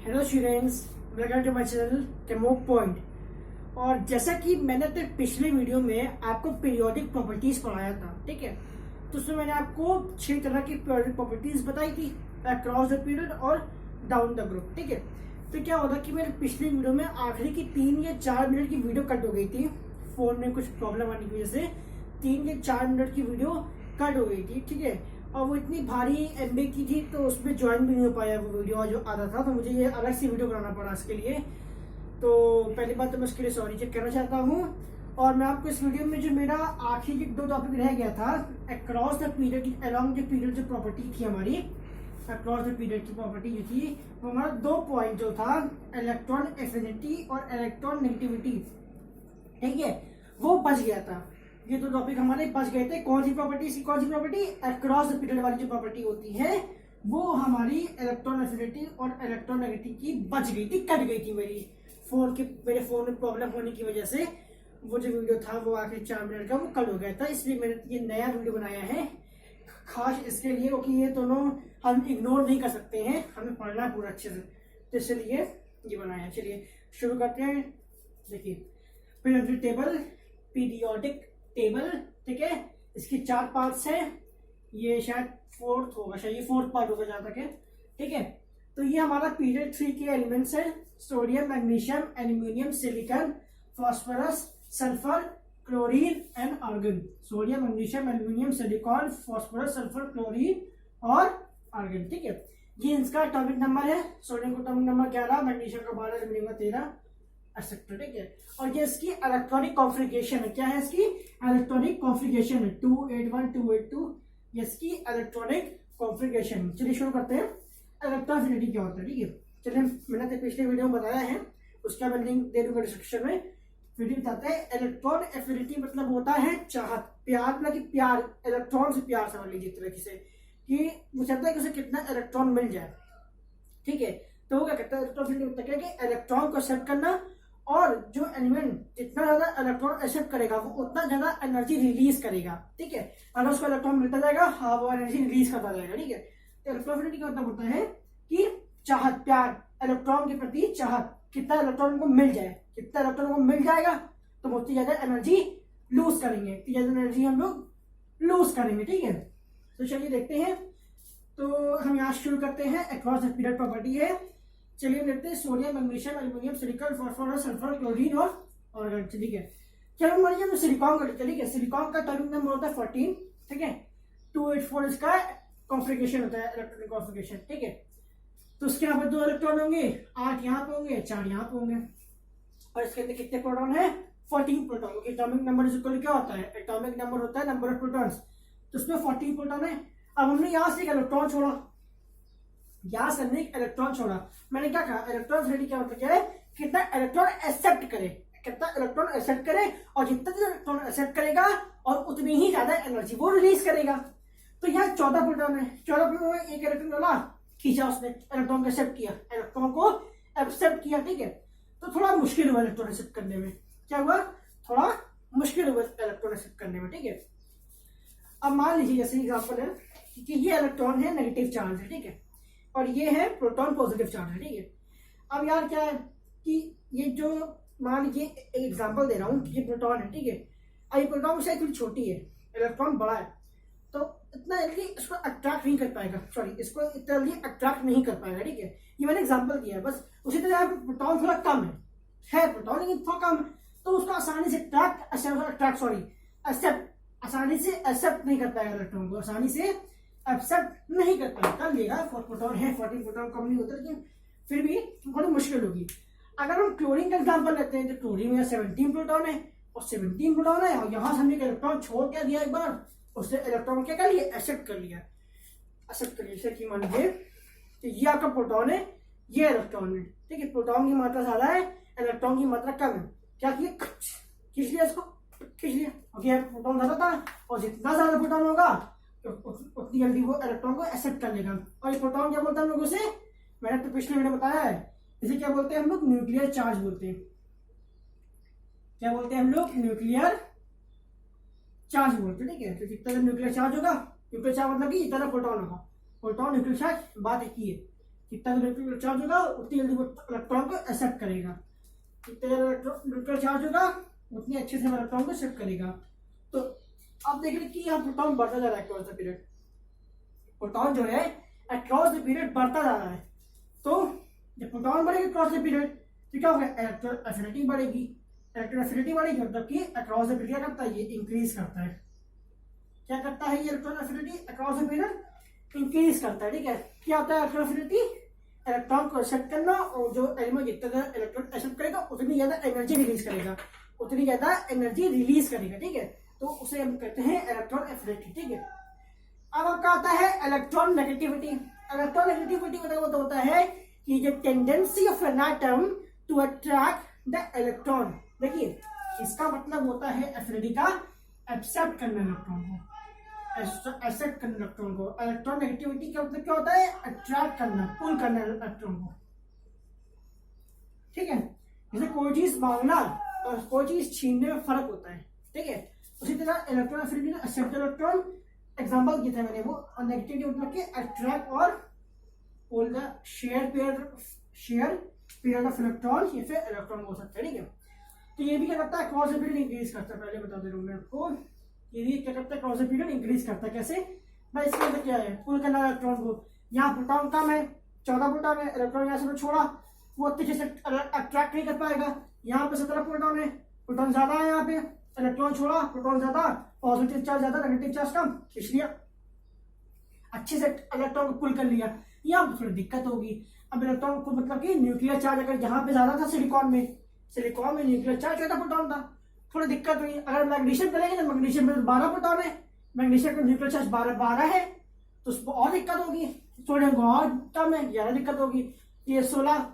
Hello students, welcome to my channel Demo Point. और जैसा कि मैंने अपने पिछले वीडियो में आपको पीरियोडिक प्रॉपर्टीज पढ़ाया था, ठीक है, तो उसमें मैंने आपको 6 तरह की पीरियोडिक प्रॉपर्टीज बताई थी, अक्रॉस द पीरियड और डाउन द ग्रुप। ठीक है, तो क्या होता कि मेरे पिछले वीडियो में आखिरी की 3 या 4 मिनट की वीडियो कट हो गई थी, फोन में कुछ प्रॉब्लम आने की वजह से 3 या 4 मिनट की वीडियो कट हो गई थी। ठीक है, और वो इतनी भारी एमबी की थी तो उसमें ज्वाइन भी नहीं हो पाया वो वीडियो जो आता था, तो मुझे ये अलग से वीडियो बनाना पड़ा इसके लिए। तो पहली बात तो मैं इसके लिए सॉरी चेक करना चाहता हूँ। और मैं आपको इस वीडियो में जो मेरा आखिरी 2 टॉपिक रह गया था, across the period along the period जो प्रॉपर्टी थी हमारी, अक्रॉस द पीरियड की प्रॉपर्टी जो थी वो हमारा 2 पॉइंट जो था, इलेक्ट्रॉन एफिनिटी और इलेक्ट्रॉन नेगेटिविटी, ठीक है, वो बच गया था। ये 2 टॉपिक हमारे बच गए थे। कौन सी प्रॉपर्टी? अक्रॉस द पीरियड वाली जो प्रॉपर्टी होती है वो हमारी इलेक्ट्रॉन एफिनिटी और इलेक्ट्रॉन नेगेटिविटी की बच गई थी, कट गई थी मेरे फोन में प्रॉब्लम होने की वजह से वो जो वीडियो था वो आखिर 4 मिनट का वो कट हो गया था। इसलिए मैंने ये नया वीडियो बनाया है खास इसके लिए, क्योंकि ये दोनों हम इग्नोर नहीं कर सकते हैं, हमें पढ़ना है पूरा अच्छे से, तो इसलिए ये बनाया। चलिए शुरू करते हैं। देखिए, पीरियोडिक टेबल, ठीक है, इसके 4 पार्ट्स हैं। ये शायद 4th होगा, शायद ये 4th पार्ट होगा जहां तक है, ठीक है। तो ये हमारा पीरियड 3 के एलिमेंट्स है, sodium, magnesium, aluminium, silicon, phosphorus, sulphur, chlorine and argon. Sodium, magnesium, aluminium, silicon, phosphorus, sulphur, chlorine और आर्गन, ठीक है। ये इसका एटॉमिक नंबर है। सोडियम का एटॉमिक नंबर 11, मैग्नीशियम का 12, एल्यूमिनियम का 13, एक्सेट्रा, ठीक है। और ये इसकी इलेक्ट्रॉनिक कॉन्फ़िगरेशन है। क्या है इसकी इलेक्ट्रॉनिक कॉन्फ़िगरेशन है? 281 282, ये इसकी इलेक्ट्रॉनिक कॉन्फ़िगरेशन। चलिए शुरू करते हैं। इलेक्ट्रॉन एफिनिटी क्या होता है, ठीक है। चलिए, मैंने तो पिछले वीडियो में बताया है, उसका मैं लिंक दे दूंगा डिस्क्रिप्शन में। वीडियो बताते हैं इलेक्ट्रॉन एफिनिटी मतलब होता है चाहत, प्यार, मतलब कि प्यार, इलेक्ट्रॉन से प्यार समझ लीजिए एक तरीके से, कि वो चाहता है कि उसे कितना इलेक्ट्रॉन मिल जाए, ठीक है। तो वो क्या कहता है, इलेक्ट्रॉन एफिनिटी कहता है कि इलेक्ट्रॉन को एक्सेप्ट करना, और जो एलिमेंट जितना ज्यादा इलेक्ट्रॉन एक्सेप्ट करेगा वो उतना ज्यादा एनर्जी रिलीज करेगा, ठीक है। अगर उसको इलेक्ट्रॉन मिलता जाएगा, हाँ, वो एनर्जी रिलीज करता जाएगा, ठीक है। तो इलेक्ट्रॉन एफिनिटी का मतलब होता है कि चाहत, प्यार, इलेक्ट्रॉन के प्रति चाहत, कितना इलेक्ट्रॉन को मिल जाए, कितना इलेक्ट्रॉन को मिल जाएगा तो उतनी ज्यादा एनर्जी लूज करेंगे, इतनी ज्यादा एनर्जी हम लोग लूज करेंगे, ठीक है। तो चलिए देखते हैं। तो हम यहाँ शुरू करते हैं। अक्रॉस द पीरियड प्रॉपर्टी है। चलिए देखते हैं sodium, magnesium, aluminium, silicon, phosphorus, sulphur, chlorine और आर्गन, ठीक है। चलो मान लीजिए सिलिकॉन का, ठीक है। सिलिकॉन का एटॉमिक नंबर होता है 14, ठीक है। 284 इसका कॉन्फ़िगरेशन होता है, इलेक्ट्रॉनिक कॉन्फ़िगरेशन, ठीक है। तो उसके यहाँ पर 2 इलेक्ट्रॉन होंगे, 8 यहाँ पे होंगे, 4 यहाँ पे होंगे, और इसके अंदर कितने प्रोटॉन है? 14 प्रोटॉन। एटॉमिक नंबर इक्वल क्या होता है? एटॉमिक नंबर होता है नंबर ऑफ प्रोटॉन्स, तो उसमें 14 प्रोटॉन है। अब हमने यहाँ से एक इलेक्ट्रॉन छोड़ा, यहां से हमने एक इलेक्ट्रॉन छोड़ा। मैंने क्या कहा, इलेक्ट्रॉन एफिनिटी क्या मतलब क्या है? कितना इलेक्ट्रॉन एक्सेप्ट करे, कितना इलेक्ट्रॉन एक्सेप्ट करे, और जितना इलेक्ट्रॉन एक्सेप्ट करेगा और उतनी ही ज्यादा एनर्जी वो रिलीज करेगा। तो यहाँ 14 प्रोटॉन है, 14 प्रोटॉन में एक इलेक्ट्रॉन डाला, खींचा, उसने इलेक्ट्रॉन को एक्सेप्ट किया, इलेक्ट्रॉन को एक्सेप्ट किया, ठीक है। तो थोड़ा मुश्किल हुआ इलेक्ट्रॉन एक्सेप्ट करने में। क्या हुआ? थोड़ा मुश्किल हुआ इलेक्ट्रॉन एक्सेप्ट करने में, ठीक है। अब मान लीजिए जैसे एग्जाम्पल है कि ये इलेक्ट्रॉन है नेगेटिव चार्ज है, ठीक है, और ये है प्रोटॉन पॉजिटिव चार्ज है, ठीक है। अब यार क्या है कि ये जो, मान लीजिए एक एग्जांपल दे रहा हूँ कि ये प्रोटॉन है, ठीक है। अब ये प्रोटॉन से थोड़ी छोटी है, इलेक्ट्रॉन बड़ा है, तो इतना जल्दी इसको अट्रैक्ट नहीं कर पाएगा, इसको इतना जल्दी अट्रैक्ट नहीं कर पाएगा, ठीक है। ये मैंने एग्जाम्पल दिया है बस। उसी तरह प्रोटॉन थोड़ा कम है प्रोटॉन, लेकिन थोड़ा कम, तो उसको आसानी से आसानी से एक्सेप्ट नहीं कर पाएगा, इलेक्ट्रॉन को आसानी से एक्सेप्ट नहीं कर पाएगा। कर लेगा, 4 प्रोटॉन है, 14 प्रोटॉन कम नहीं होता, लेकिन फिर भी थोड़ी मुश्किल होगी। अगर हम क्लोरीन का एग्जांपल लेते हैं तो क्लोरीन में 17 प्रोटॉन है, और 17 प्रोटॉन है, और यहां से हमने इलेक्ट्रॉन छोड़ क्या दिया, एक बार उसने इलेक्ट्रॉन क्या कर लिया, एक्सेप्ट कर लिया। जैसे कि मान लीजिए तो ये आपका प्रोटॉन है, ये इलेक्ट्रॉन है, ठीक है। प्रोटॉन की मात्रा ज्यादा है, इलेक्ट्रॉन की मात्रा कम है। क्या किया, खींच लिया इसको, खींच लिया, ओके। प्रोटॉन ज्यादा था, और जितना ज्यादा प्रोटॉन होगा उतनी जल्दी वो इलेक्ट्रॉन को एक्सेप्ट कर लेगा। और ये प्रोटॉन क्या बोलते हैं हम लोगों से, मैंने तो पिछले वीडियो में बताया है, इसे क्या बोलते हैं हम लोग? न्यूक्लियर चार्ज बोलते हैं। क्या बोलते हैं हम लोग? न्यूक्लियर चार्ज बोलते हैं, ठीक है। तो जितना न्यूक्लियर चार्ज होगा, न्यूक्लियर चार्ज मतलब कि जितना प्रोटॉन होगा, प्रोटॉन न्यूक्लियर चार्ज बात एक ही है, कितना न्यूक्लियर चार्ज होगा उतनी जल्दी वो इलेक्ट्रॉन को एक्सेप्ट करेगा, जितना न्यूक्लियर चार्ज होगा उतनी अच्छे से इलेक्ट्रॉन को एक्सेप्ट करेगा। तो अब देख रहे कि यहाँ प्रोटॉन बढ़ता जा रहा है अक्रॉस द पीरियड, प्रोटॉन जो है अक्रॉस द पीरियड बढ़ता जा रहा है। तो जब प्रोटॉन बढ़ेगा अक्रॉस द पीरियड तो क्या होगा, इलेक्ट्रॉन एफिनिटी बढ़ेगी, इलेक्ट्रॉन एफिनिटी बढ़ेगी मतलब कि अक्रॉस द पीरियड क्या करता है, ये इंक्रीज करता है। क्या करता है ये electron affinity across the period increase करता है। ठीक है, क्या होता है इलेक्ट्रॉन एफिनिटी, इलेक्ट्रॉन को एक्सेप्ट करना, और जो एलिमेंट जितना इलेक्ट्रॉन एक्सेप्ट करेगा उतनी ज्यादा एनर्जी रिलीज करेगा, उतनी ज्यादा एनर्जी रिलीज करेगा। ठीक है, तो उसे हम कहते हैं इलेक्ट्रॉन एफिनिटी। ठीक है, अब आपका आता है इलेक्ट्रॉन नेगेटिविटी। इलेक्ट्रॉन नेगेटिविटी मतलब होता है कि जो tendency of an atom to attract the electron. देखिए इसका मतलब होता है एफिनिटी का एक्सेप्ट करना इलेक्ट्रॉन को, एक्सेप्ट करना इलेक्ट्रॉन को। इलेक्ट्रॉन नेगेटिविटी का मतलब क्या होता है, अट्रैक्ट करना, पुल करना इलेक्ट्रॉन को। ठीक है, जैसे कोई चीज मांगना और कोई चीज छीनने में फर्क होता है। ठीक है, उसी तरह इलेक्ट्रॉन एफिनिटी में एक्सेप्ट इलेक्ट्रॉन एग्जांपल दिया था मैंने वो, और नेगेटिविटी मतलब कि अट्रैक्ट और pull the share pair of electron, या फिर इलेक्ट्रॉन हो सकता है। ठीक है, तो ये भी क्या करता है, क्रॉस पीरियड इंक्रीज करता है। पहले बता दे रहा हूँ मैं आपको, ये भी क्या करता है, क्रॉस पीरियड इंक्रीज करता है। कैसे भाई, इसके अंदर क्या है, पुल करना इलेक्ट्रॉन को। यहाँ प्रोटॉन कम है, 14 प्रोटॉन है, इलेक्ट्रॉन यहाँ से छोड़ा, वो अच्छे से अट्रैक्ट नहीं कर पाएगा। यहाँ पे 17 प्रोटॉन है, प्रोटॉन ज्यादा है, यहाँ पे इलेक्ट्रॉन छोड़ा, प्रोटॉन ज्यादा, पॉजिटिव चार्ज ज्यादा, नेगेटिव चार्ज कम, इसलिए अच्छे से इलेक्ट्रॉन को पुल कर लिया। यहाँ पे थोड़ी दिक्कत होगी। अब इलेक्ट्रॉन को मतलब कि न्यूक्लियर चार्ज अगर यहाँ पे ज्यादा था सिलिकॉन में न्यूक्लियर चार्ज ज्यादा प्रोटॉन था, थोड़ी दिक्कत हुई। अगर मैग्नीशियम करेंगे तो मैग्नीशियम में 12 प्रोटॉन है, मैग्नीशियम का न्यूक्लियर चार्ज 12 है, तो उसको और दिक्कत होगी। सोडियम को और कम है, ज्यादा दिक्कत होगी। ये 16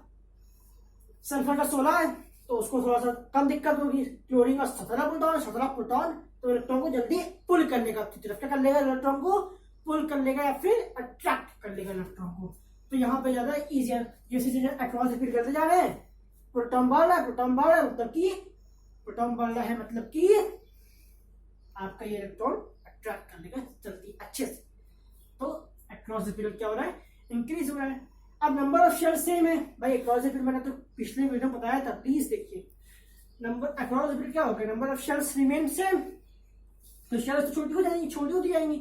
सल्फर का 16 है, तो उसको थोड़ा सा कम दिक्कत होगी। क्लोरीन का 17 प्रोटॉन, तो इलेक्ट्रॉन को जल्दी पुल करने का, तरफ क्या कर लेगा, इलेक्ट्रॉन को पुल कर लेगा या फिर अट्रैक्ट कर लेगा इलेक्ट्रॉन को। तो यहाँ पे ज्यादा इजियर, जैसे जैसे अक्रॉस रिपीट करते जा रहे हैं, प्रोटॉन बढ़ रहा है, मतलब कि प्रोटॉन बढ़ रहा है, मतलब कि आपका ये इलेक्ट्रॉन अट्रैक्ट कर लेगा जल्दी अच्छे से। तो अक्रॉस रिपीट क्या हो रहा है, इंक्रीज हो रहा है। अब नंबर ऑफ शेयर्स सेम है भाई, अक्रॉस रिपीट मैंने तो पिछले वीडियो में बताया था, प्लीज देखिए। नंबर अक्रॉस रिपीट क्या होगा, number of shares remain same, तो शेयर्स तो छोटी हो जाएंगी, छोटी होती जाएंगी।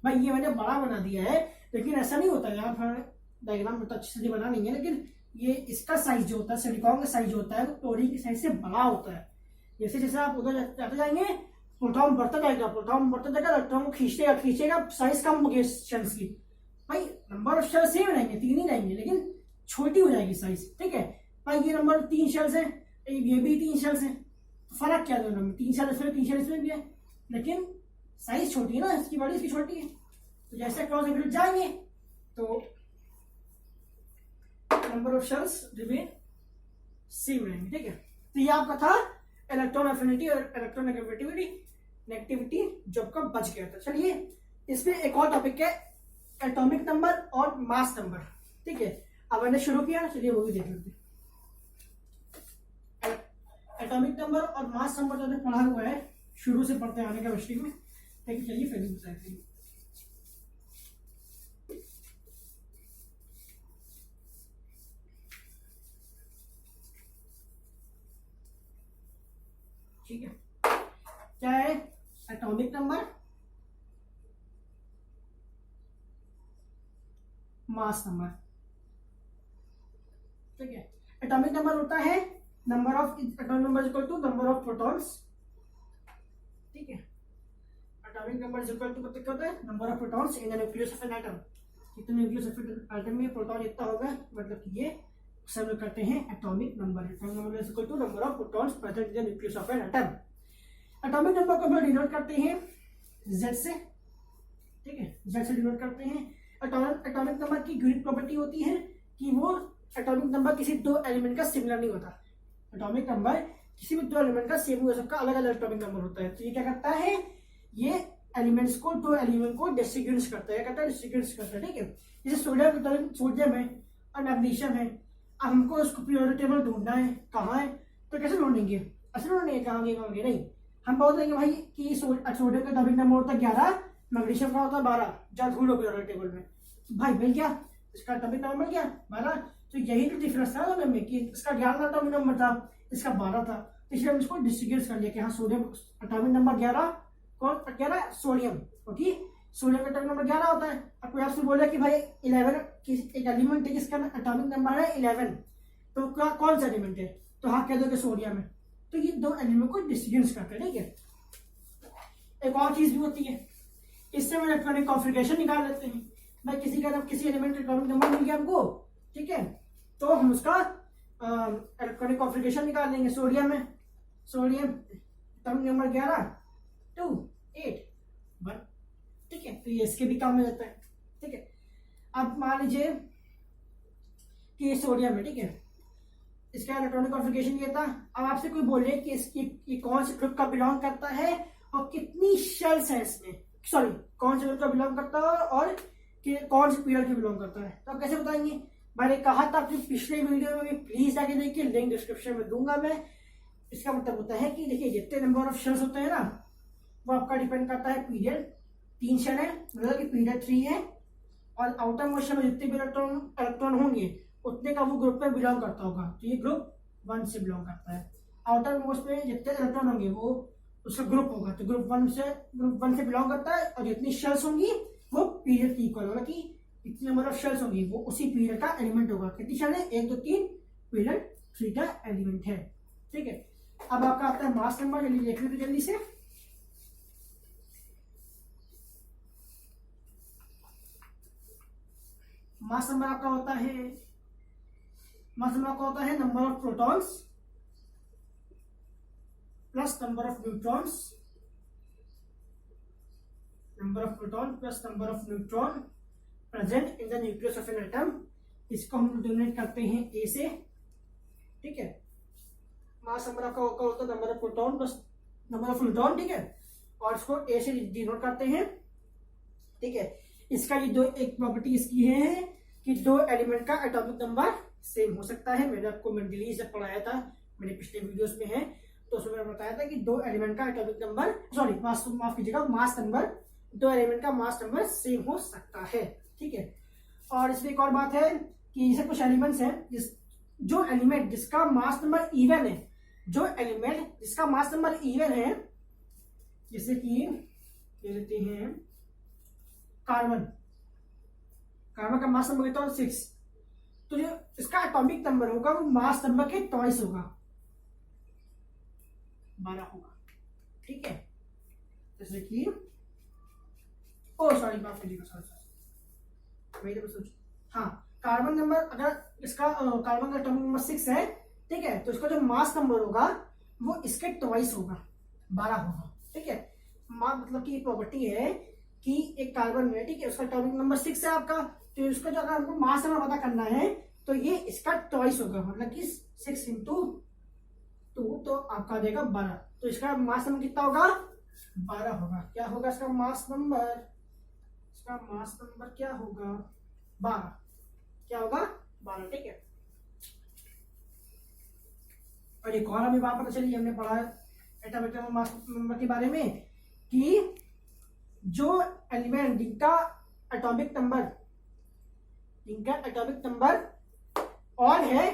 भाई ये मैंने बड़ा बना दिया है, लेकिन ऐसा नहीं होता, यहाँ पर डायग्राम में तो अच्छे से बना नहीं है, लेकिन ये इसका साइज जो होता है, सिलिकॉन का साइज जो होता है, वो क्लोरीन के साइज से बड़ा होता है। जैसे जैसे आप उधर जाते जाएंगे, प्रोटॉन बढ़ता जाएगा, इलेक्ट्रॉन को खींचेगा, साइज कम होगी शेल्स की। भाई नंबर ऑफ शेल्स सेम रहेंगे, 3 ही रहेंगे, लेकिन छोटी हो जाएगी साइज। ठीक है भाई, ये नंबर 3 शेल्स है, ये भी 3 शेल्स है, तो फर्क क्या दोनों में, 3 शेल्स में 3 शेल्स में भी है, लेकिन साइज छोटी है ना, इसकी बड़ी इसकी छोटी है। तो जैसे क्रॉस रिपीट जाएंगे तो number of shells remain same रहेंगे। ठीक है, तो ये आपका था इलेक्ट्रॉन एफिनिटी और इलेक्ट्रॉन नेगेटिविटी जो आपका बच गया था। चलिए इसमें एक और टॉपिक है, एटॉमिक नंबर और मास नंबर। ठीक है, अब मैंने शुरू किया, चलिए वो भी देख लेते हैं। एटॉमिक नंबर और मास नंबर जो पढ़ा हुआ है, शुरू से पढ़ते आने का हिस्ट्री में, लेकिन चलिए फिर भी बताते हैं। ठीक है, क्या है एटॉमिक नंबर, मास नंबर। ठीक है, एटॉमिक नंबर होता है number of, atomic number equal to number of protons. ठीक है, एटॉमिक नंबर इक्वल टू क्या होता है, number of protons in the nucleus of an atom. कितने न्यूक्लियस ऑफ एटम में प्रोटॉन इतना होगा, मतलब कि ये सब लोग करते हैं atomic number. Atomic number is equal to number of protons present in the nucleus of an atom. Atomic number को हम डिनोट करते हैं Z से। ठीक है, Z से डिनोट करते हैं। एटॉमिक नंबर की यूनिक प्रॉपर्टी होती है कि वो एटॉमिक नंबर किसी 2 एलिमेंट का सिमिलर नहीं होता। एटॉमिक नंबर किसी भी 2 एलिमेंट का सेम हो सकता, अलग अलग एटॉमिक नंबर होता है। तो ये क्या करता है, ये एलिमेंट्स को, 2 एलिमेंट को डिस्ट्रीब्यूट करता है, डिस्ट्रीब्यूट करता है। ठीक है, जैसे सोडियम है और मैग्नीशियम है। अब हमको उसको पीरियोडिक टेबल ढूंढना है, कहाँ है, तो कैसे ढूंढेंगे, ऐसे ढूंढेंगे कहाँ नहीं, हम बोल देंगे भाई कि सोडियम का एटॉमिक नंबर होता है 11, मैग्नीशियम का होता है 12, जा ढूंढो पीरियोडिक टेबल में। भाई मिल गया, इसका एटॉमिक नंबर मिल गया 12। तो यही तो डिफरेंस था दोनों में कि इसका 11 एटॉमिक नंबर था, इसका 12 था, तो इसलिए हम इसको डिस्ट्रीब्यूट कर लिया कि हाँ सोडियम एटॉमिक नंबर 11 कौन 11 सोडियम, ओके सोडियम का एटॉमिक नंबर 11 होता है। अब कोई आपसे बोले कि भाई 11 एक एलिमेंट है जिसका एटॉमिक नंबर है 11, तो क्या कौन सा एलिमेंट है, तो हाँ कह दो कि सोडियम है। तो ये दो एलिमेंट को डिस्ट्रीब्यूट करते हैं, ठीक है। एक और चीज भी होती है, इससे हम इलेक्ट्रॉनिक कॉन्फ़िगरेशन निकाल लेते हैं। भाई किसी एलिमेंट का एटॉमिक नंबर मिल गया हमको, ठीक है, तो हम उसका इलेक्ट्रॉनिक कॉन्फ़िगरेशन निकाल लेंगे। सोडियम है, सोडियम एटॉमिक नंबर 11 2 8 1, ठीक है, तो ये इसके भी काम में जाता है, ठीक है। अब मान लीजिए कि ये सोडियम है, ठीक है, इसका इलेक्ट्रॉनिक कॉन्फ़िगरेशन ये था। अब आपसे कोई बोले कि ये कौन से ग्रुप का बिलोंग करता है और कितनी शेल्स है इसमें, सॉरी कौन से ग्रुप का बिलोंग करता है और कि कौन से पीरियड के बिलोंग करता है, तो आप कैसे बताएंगे। मैंने कहा था अपनी पिछले वीडियो में भी, प्लीज जाके देखिए, लिंक डिस्क्रिप्शन में दूंगा मैं। इसका मतलब होता है कि देखिए जितने नंबर ऑफ शेल्स होते हैं ना, वो आपका डिपेंड करता है पीरियड। 3 शेल है मतलब कि पीरियड 3 है, और आउटर मोस्ट शेल में जितने भी इलेक्ट्रॉन होंगे उतने का वो ग्रुप में बिलोंग करता होगा, तो ये ग्रुप 1 से बिलोंग करता है। आउटर मोस्ट में जितने इलेक्ट्रॉन होंगे वो उसका ग्रुप होगा, तो ग्रुप 1 से बिलोंग करता है, और जितनी शेल्स होंगी वो पीरियड की इक्वल होगा, कि इतनी नंबर ऑफ शेल्स होंगी वो उसी पीरियड का एलिमेंट होगा। कितनी शेल है 1 2 3, पीरियड 3 का एलिमेंट है, ठीक है। अब आपका आता है मास नंबर, जल्दी देख लीजिए जल्दी से। मास नंबर आपका होता है, मास नंबर आपका होता है number of protons plus number of neutrons, number of proton plus number of neutron present in the nucleus of an atom. इसको हम डिनोट करते हैं ए से, ठीक है। मास नंबर आपका होता है number of proton plus number of neutron, ठीक है, और इसको ए से डिनोट करते हैं, ठीक है। इसका ये दो एक प्रॉपर्टी इसकी है कि दो एलिमेंट का एटॉमिक नंबर सेम हो सकता है। मैंने आपको मेंडली से पढ़ाया था, मेरे पिछले वीडियोस में है, तो उसमें मैंने बताया था कि दो एलिमेंट का एटॉमिक नंबर, सॉरी माफ कीजिएगा, मास नंबर, दो एलिमेंट का मास नंबर सेम हो सकता है, ठीक है। और इसमें एक और बात है कि जैसे कुछ एलिमेंट्स हैं जो एलिमेंट जिसका मास नंबर इवन है, जो एलिमेंट जिसका मास नंबर इवन है, जैसे कि ये लेते हैं कार्बन, कार्बन का मास नंबर कितना 6, तो जो इसका एटॉमिक नंबर होगा वो मास नंबर के ट्वाइस होगा, 12 होगा, ठीक है। जैसे कि सॉरी माफ कीजिएगा, सॉरी तो सोच, हाँ कार्बन नंबर, अगर इसका कार्बन का एटॉमिक नंबर 6 है, ठीक है, तो इसका जो मास नंबर होगा वो इसके ट्वाइस होगा, 12 होगा, ठीक है। मतलब कि प्रॉपर्टी है कि एक कार्बन में, ठीक है, उसका एटॉमिक नंबर 6 है आपका, तो इसका जो अगर हमको मास नंबर पता करना है तो ये इसका ट्वाइस होगा, मतलब कि 6 इंटू 2, तो आपका देगा 12, तो इसका मास नंबर कितना होगा 12 होगा। क्या होगा इसका मास नंबर, इसका मास नंबर क्या होगा 12, क्या होगा 12, ठीक है। और एक और हमें बात पता चली, हमने पढ़ा एटॉमिक मास नंबर के बारे में कि जो एलिमेंट जिनका एटॉमिक नंबर ऑड है,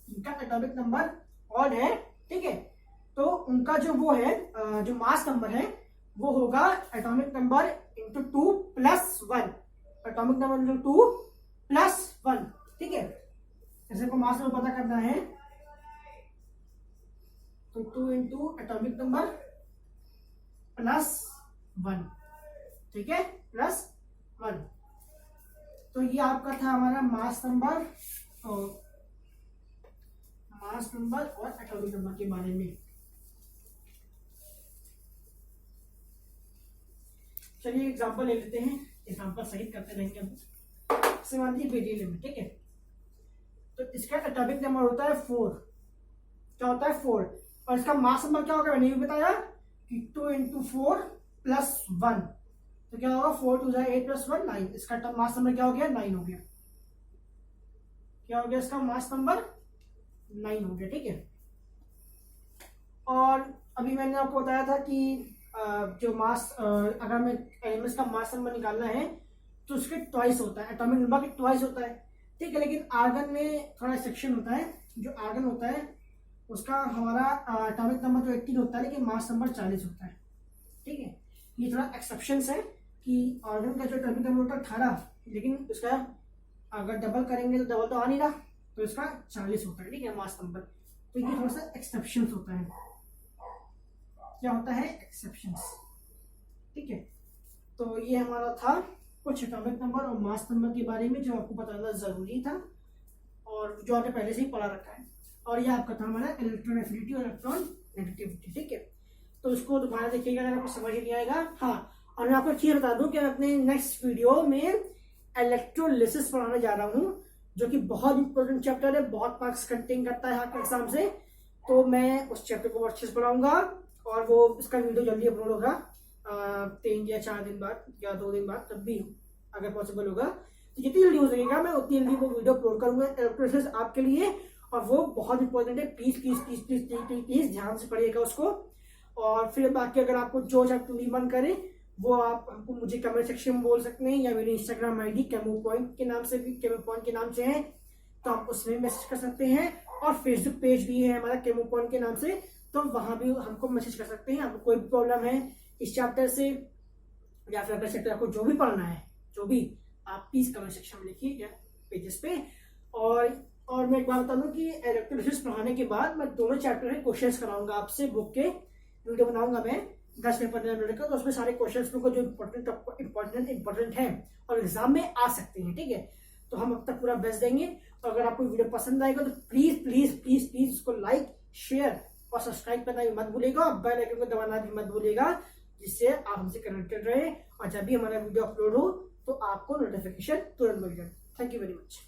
जिनका एटॉमिक नंबर ऑड है, ठीक है, तो उनका जो वो है जो मास नंबर है वो होगा atomic number into 2 plus 1, atomic number into 2 plus 1, ठीक है। जैसे को मास नंबर पता करना है तो 2 इंटू एटॉमिक नंबर प्लस 1, ठीक है, प्लस 1। तो ये आपका था हमारा मास नंबर और एटॉमिक नंबर के बारे में। चलिए एग्जांपल ले लेते हैं, एग्जांपल सहित करते रहेंगे हम। जैसे मान लीजिए बेरिलियम, ठीक है, तो इसका एटॉमिक नंबर होता है 4, क्या होता है 4, और इसका मास नंबर क्या होगा मैंने भी बताया कि 2 इंटू 4 प्लस 1, तो क्या होगा 4 2 8 प्लस 1 9, इसका मास नंबर क्या हो गया 9 हो गया, क्या हो गया इसका मास नंबर 9 हो गया, ठीक है। और अभी मैंने आपको बताया था कि जो मास अगर हमें एलिमेंट्स का मास नंबर निकालना है तो उसके ट्वाइस होता है, एटॉमिक नंबर के ट्वाइस होता है, ठीक है। लेकिन आर्गन में थोड़ा सेक्शन होता है, जो आर्गन होता है उसका हमारा एटॉमिक नंबर जो 18 होता है, लेकिन मास नंबर 40 होता है, ठीक है। ये थोड़ा एक्सेप्शन है कि आर्गन का जो एटॉमिक नंबर होता है 18, लेकिन उसका अगर डबल करेंगे तो डबल तो आ नहीं रहा, तो इसका 40 होता है, ठीक है, मास नंबर। तो ये थोड़ा सा एक्सेप्शन होता है, क्या होता है, एक्सेप्शंस, ठीक है। तो ये हमारा था कुछ एटॉमिक नंबर और मास नंबर के बारे में जो आपको बताना जरूरी था और जो आपने पहले से ही पढ़ा रखा है। और ये आपका था हमारा इलेक्ट्रॉन एफिनिटी और इलेक्ट्रॉन नेगेटिविटी, ठीक है। तो इसको दोबारा देखिएगा अगर आपको समझ नहीं आएगा। हाँ, और मैं आपको ये बता दूं कि मैं अपने नेक्स्ट वीडियो में इलेक्ट्रोलिसिस पढ़ाने जा रहा हूँ, जो कि बहुत इंपॉर्टेंट चैप्टर है, बहुत मार्क्स कंटेन करता है आपके एग्जाम से। तो मैं उस चैप्टर को अच्छे से पढ़ाऊंगा और वो इसका वीडियो जल्दी अपलोड होगा 3 या 4 दिन बाद या 2 दिन बाद, तब भी अगर पॉसिबल होगा। तो जितनी जल्दी हो सकेगा मैं उतनी जल्दी वो वीडियो अपलोड करूंगा इलेक्ट्रोलिसिस आपके लिए, और वो बहुत इंपॉर्टेंट है। Please please please please please please ध्यान से पढ़िएगा उसको। और फिर बाकी अगर आपको जो चैप्टर नहीं मन करे वो आप हमको मुझे कमेंट सेक्शन में बोल सकते हैं, या मेरी इंस्टाग्राम आईडी केमो पॉइंट के नाम से भी, केमो पॉइंट के नाम से है, तो आप उसमें मैसेज कर सकते हैं। और फेसबुक पेज भी है हमारा केमो पॉइंट के नाम से, तो वहां भी हमको मैसेज कर सकते हैं। आपको कोई भी प्रॉब्लम है इस चैप्टर से या फिर अगर चैप्टर आपको जो भी पढ़ना है, जो भी, आप प्लीज कमेंट सेक्शन में लिखिए या पेजेस पे। और मैं एक बात बता दूं कि इलेक्ट्रोलिसिस पढ़ाने के बाद मैं दोनों चैप्टर के क्वेश्चंस कराऊंगा आपसे, बुक के वीडियो बनाऊंगा मैं 10 से 15 मिनट का। तो उसमें सारे क्वेश्चंस को जो इंपॉर्टेंट है और एग्जाम में आ सकते हैं, ठीक है। तो हम अब तक पूरा बेस्ट देंगे। और अगर आपको वीडियो पसंद आएगा तो प्लीज प्लीज प्लीज प्लीज उसको लाइक, शेयर और सब्सक्राइब करना भी मत भूलिएगा, और बेल आइकन को दबाना भी मत भूलिएगा, जिससे आप हमसे कनेक्टेड रहे और जब भी हमारा वीडियो अपलोड हो तो आपको नोटिफिकेशन तुरंत मिल जाए। Thank you very much.